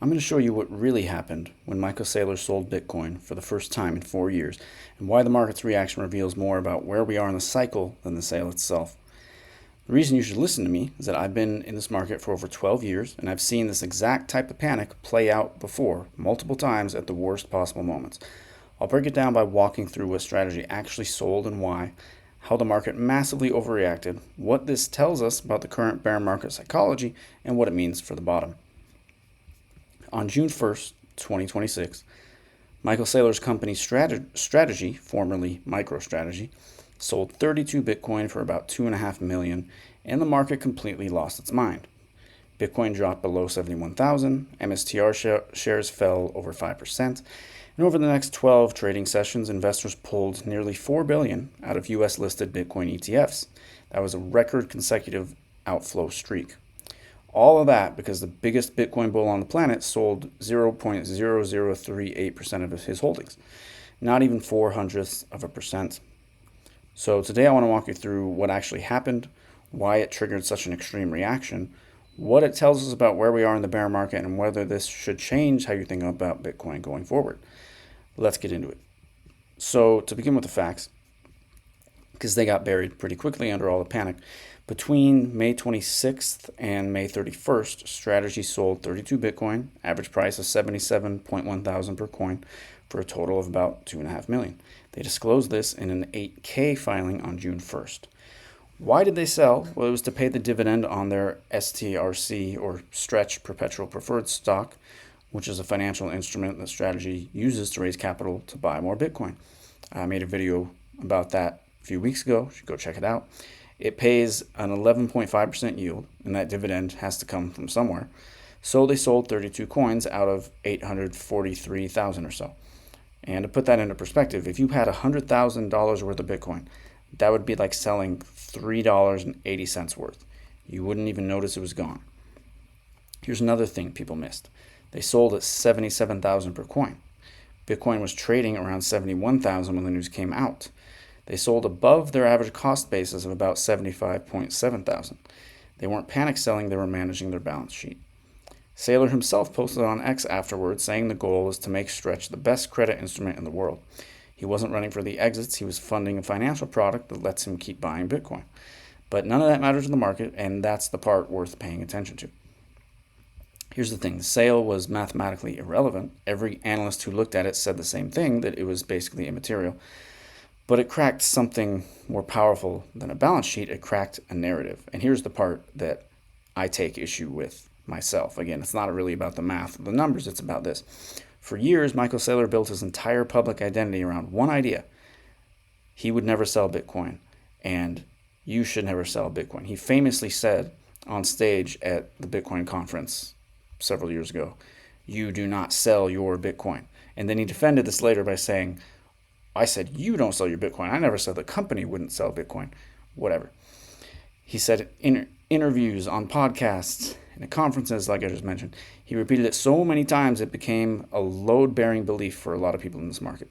I'm going to show you what really happened when Michael Saylor sold Bitcoin for the first time in 4 years, and why the market's reaction reveals more about where we are in the cycle than the sale itself. The reason you should listen to me is that I've been in this market for over 12 years, and I've seen this exact type of panic play out before, multiple times at the worst possible moments. I'll break it down by walking through what strategy actually sold and why, how the market massively overreacted, what this tells us about the current bear market psychology, and what it means for the bottom. On June 1st, 2026, Michael Saylor's company Strategy, formerly MicroStrategy, sold 32 Bitcoin for about $2.5 million, and the market completely lost its mind. Bitcoin dropped below 71,000, MSTR shares fell over 5%, and over the next 12 trading sessions, investors pulled nearly $4 billion out of US-listed Bitcoin ETFs. That was a record consecutive outflow streak. All of that because the biggest Bitcoin bull on the planet sold 0.0038% of his holdings, not even 0.04%. So today I want to walk you through what actually happened, why it triggered such an extreme reaction, what it tells us about where we are in the bear market, and whether this should change how you think about Bitcoin going forward. Let's get into it. So to begin with the facts, because they got buried pretty quickly under all the panic, between May 26th and May 31st, Strategy sold 32 Bitcoin, average price of 77.1 thousand per coin, for a total of about $2.5 million. They disclosed this in an 8K filing on June 1st. Why did they sell? Well, it was to pay the dividend on their STRC, or Stretch Perpetual Preferred Stock, which is a financial instrument that Strategy uses to raise capital to buy more Bitcoin. I made a video about that a few weeks ago. You should go check it out. It pays an 11.5% yield, and that dividend has to come from somewhere. So they sold 32 coins out of 843,000 or so. And to put that into perspective, if you had $100,000 worth of Bitcoin, that would be like selling $3.80 worth. You wouldn't even notice it was gone. Here's another thing people missed. They sold at 77,000 per coin. Bitcoin was trading around 71,000 when the news came out. They sold above their average cost basis of about 75.7 thousand. They weren't panic selling, they were managing their balance sheet. Saylor himself posted on X afterwards saying the goal is to make Stretch the best credit instrument in the world. He wasn't running for the exits, he was funding a financial product that lets him keep buying Bitcoin. But none of that matters in the market, and that's the part worth paying attention to. Here's the thing, the sale was mathematically irrelevant. Every analyst who looked at it said the same thing, that it was basically immaterial. But it cracked something more powerful than a balance sheet. It cracked a narrative. And here's the part that I take issue with myself. Again, it's not really about the math, the numbers, it's about this. For years, Michael Saylor built his entire public identity around one idea. He would never sell Bitcoin, and you should never sell Bitcoin. He famously said on stage at the Bitcoin conference several years ago, "You do not sell your Bitcoin." And then he defended this later by saying, "I said you don't sell your Bitcoin. I never said the company wouldn't sell Bitcoin." Whatever. He said in interviews, on podcasts, and at conferences, like I just mentioned. He repeated it so many times it became a load-bearing belief for a lot of people in this market.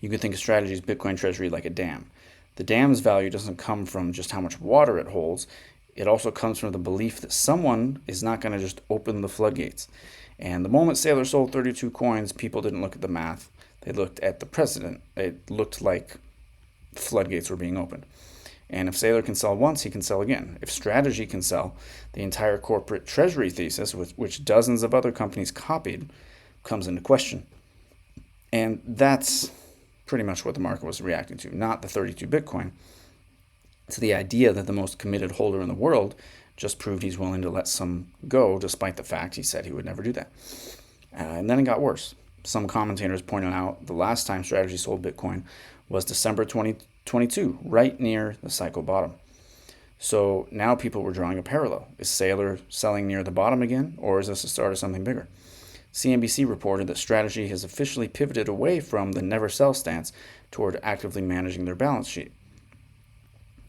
You could think of Strategy's Bitcoin treasury like a dam. The dam's value doesn't come from just how much water it holds. It also comes from the belief that someone is not going to just open the floodgates. And the moment Saylor sold 32 coins, people didn't look at the math. They looked at the precedent. It looked like floodgates were being opened. And if Saylor can sell once, he can sell again. If Strategy can sell, the entire corporate treasury thesis, which dozens of other companies copied, comes into question. And that's pretty much what the market was reacting to, not the 32 Bitcoin. To the idea that the most committed holder in the world just proved he's willing to let some go, despite the fact he said he would never do that. And then it got worse. Some commentators pointed out the last time Strategy sold Bitcoin was December 2022, right near the cycle bottom. So now people were drawing a parallel. Is Saylor selling near the bottom again, or is this the start of something bigger? CNBC reported that Strategy has officially pivoted away from the never sell stance toward actively managing their balance sheet.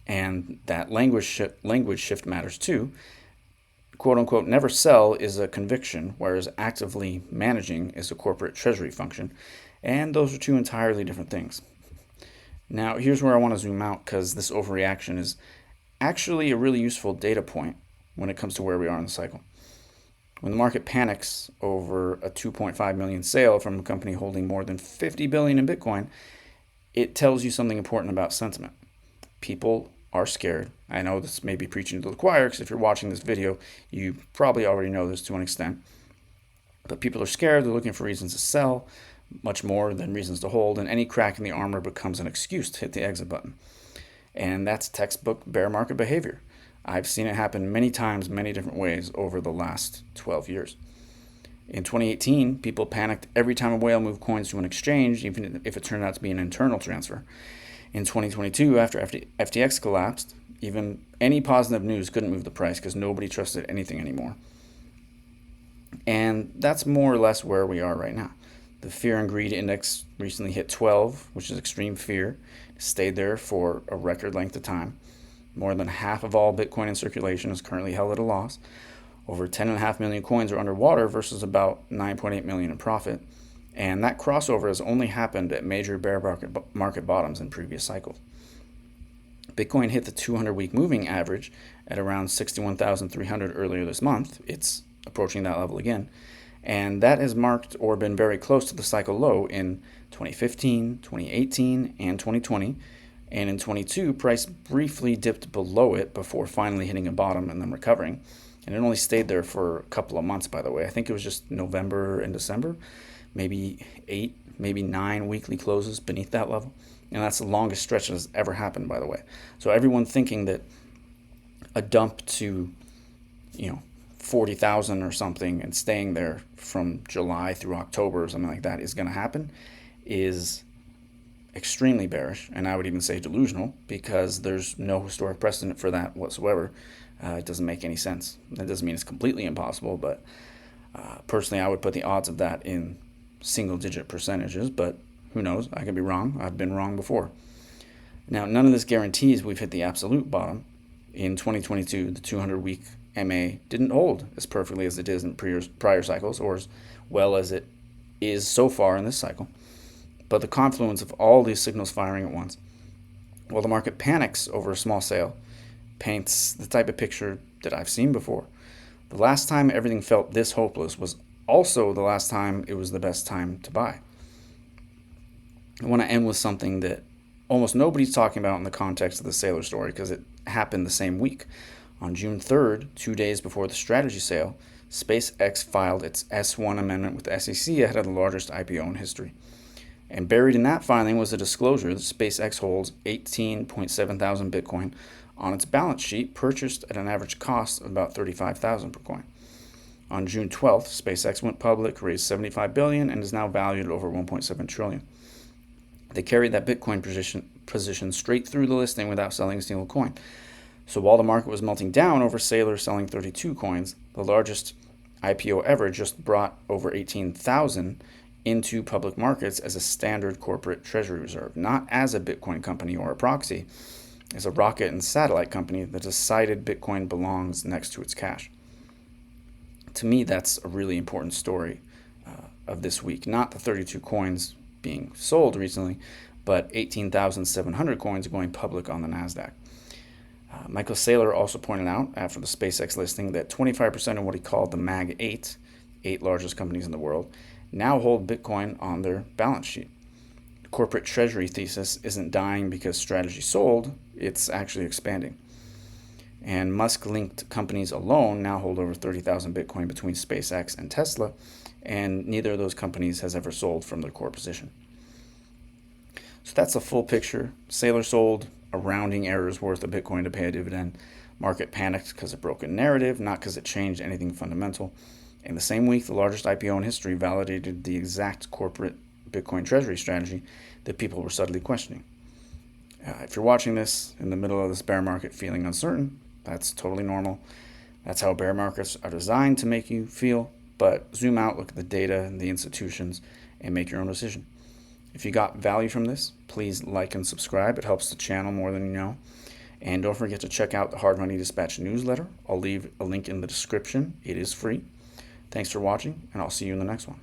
And that language shift matters too. Quote unquote, never sell is a conviction, whereas actively managing is a corporate treasury function. And those are two entirely different things. Now, here's where I want to zoom out, because this overreaction is actually a really useful data point when it comes to where we are in the cycle. When the market panics over a 2.5 million sale from a company holding more than 50 billion in Bitcoin, it tells you something important about sentiment. People are scared. I know this may be preaching to the choir, because if you're watching this video, you probably already know this to an extent. But people are scared. They're looking for reasons to sell, much more than reasons to hold, and any crack in the armor becomes an excuse to hit the exit button. And that's textbook bear market behavior. I've seen it happen many times, many different ways over the last 12 years. In 2018, people panicked every time a whale moved coins to an exchange, even if it turned out to be an internal transfer. In 2022, after FTX collapsed, even any positive news couldn't move the price because nobody trusted anything anymore. And that's more or less where we are right now. The fear and greed index recently hit 12, which is extreme fear. It stayed there for a record length of time. More than half of all Bitcoin in circulation is currently held at a loss. Over 10.5 million coins are underwater versus about 9.8 million in profit. And that crossover has only happened at major bear market bottoms in previous cycles. Bitcoin hit the 200-week moving average at around 61,300 earlier this month. It's approaching that level again. And that has marked or been very close to the cycle low in 2015, 2018, and 2020. And in 22, price briefly dipped below it before finally hitting a bottom and then recovering. And it only stayed there for a couple of months, by the way. I think it was just November and December, maybe 8, maybe 9 weekly closes beneath that level. And that's the longest stretch that has ever happened, by the way. So everyone thinking that a dump to, 40,000 or something and staying there from July through October or something like that is going to happen is extremely bearish, and I would even say delusional, because there's no historic precedent for that whatsoever. It doesn't make any sense. That doesn't mean it's completely impossible, but personally I would put the odds of that in single-digit percentages, but who knows? I could be wrong. I've been wrong before. Now, none of this guarantees we've hit the absolute bottom. In 2022, the 200-week MA didn't hold as perfectly as it did in prior cycles, or as well as it is so far in this cycle. But the confluence of all these signals firing at once, while the market panics over a small sale, paints the type of picture that I've seen before. The last time everything felt this hopeless was also the last time it was the best time to buy. I want to end with something that almost nobody's talking about in the context of the Saylor story, because it happened the same week. On June 3rd, 2 days before the strategy sale, SpaceX filed its S1 amendment with the SEC ahead of the largest IPO in history. And buried in that filing was a disclosure that SpaceX holds 18.7 thousand Bitcoin on its balance sheet, purchased at an average cost of about 35,000 per coin. On June 12th, SpaceX went public, raised $75 billion, and is now valued at over $1.7 trillion. They carried that Bitcoin position straight through the listing without selling a single coin. So while the market was melting down over Saylor selling 32 coins, the largest IPO ever just brought over 18,000 into public markets as a standard corporate treasury reserve, not as a Bitcoin company or a proxy, as a rocket and satellite company that decided Bitcoin belongs next to its cash. To me, that's a really important story of this week. Not the 32 coins being sold recently, but 18,700 coins going public on the Nasdaq. Michael Saylor also pointed out after the SpaceX listing that 25% of what he called the Mag 8 largest companies in the world, now hold Bitcoin on their balance sheet. The corporate treasury thesis isn't dying because strategy sold, it's actually expanding. And Musk-linked companies alone now hold over 30,000 Bitcoin between SpaceX and Tesla, and neither of those companies has ever sold from their core position. So that's a full picture. Saylor sold a rounding error's worth of Bitcoin to pay a dividend. Market panicked because it broke a narrative, not because it changed anything fundamental. In the same week, the largest IPO in history validated the exact corporate Bitcoin treasury strategy that people were subtly questioning. If you're watching this in the middle of this bear market feeling uncertain, that's totally normal. That's how bear markets are designed to make you feel. But zoom out, look at the data and the institutions, and make your own decision. If you got value from this, please like and subscribe. It helps the channel more than you know. And don't forget to check out the Hard Money Dispatch newsletter. I'll leave a link in the description. It is free. Thanks for watching, and I'll see you in the next one.